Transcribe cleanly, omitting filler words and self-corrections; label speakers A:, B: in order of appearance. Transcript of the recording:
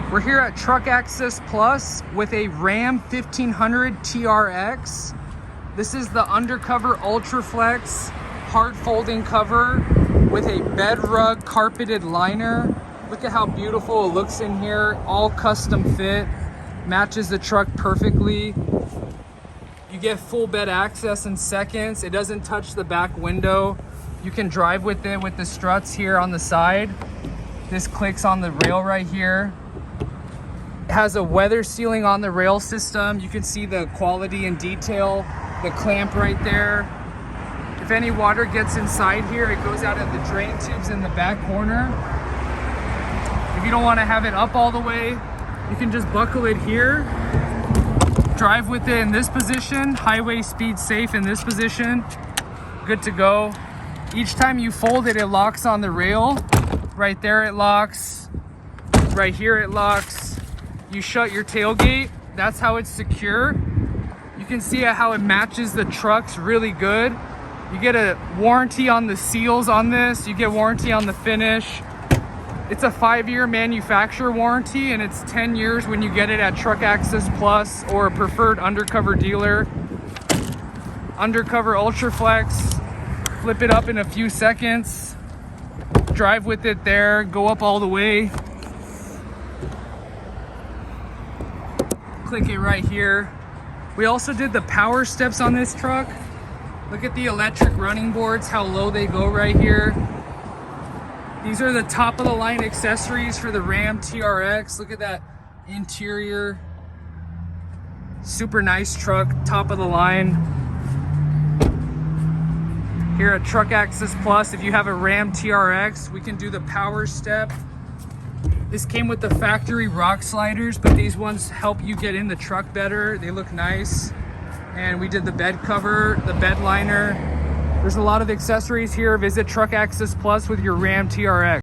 A: We're here at Truck Access Plus with a Ram 1500 TRX. This is the undercover Ultraflex hard folding cover with a bed rug carpeted liner. Look at how beautiful it looks in here. All custom fit, matches the truck perfectly. You get full bed access in seconds. It doesn't touch the back window. You can drive with it with the struts here on the side. This clicks on the rail right here. It has a weather sealing on the rail system. You can see the quality and detail, the clamp right there. If any water gets inside here, it goes out of the drain tubes in the back corner. If you don't want to have it up all the way, you can just buckle it here. Drive with it in this position, highway speed safe in this position. Good to go. Each time you fold it, it locks on the rail. Right there it locks. Right here it locks. You shut your tailgate, that's how it's secure. You can see how it matches the trucks really good. You get a warranty on the seals on this, you get warranty on the finish. It's a 5-year manufacturer warranty and it's 10 years when you get it at Truck Access Plus or a preferred undercover dealer. Undercover Ultraflex, flip it up in a few seconds. Drive with it there, go up all the way. Click it right here. We also did the power steps on this truck. Look at the electric running boards, how low they go right here. These are the top of the line accessories for the Ram TRX. Look at that interior. Super nice truck, top of the line. Here at Truck Access Plus, if you have a Ram TRX, we can do the power step. This came with the factory rock sliders, but these ones help you get in the truck better. They look nice. And we did the bed cover, the bed liner. There's a lot of accessories here. Visit Truck Access Plus with your Ram TRX.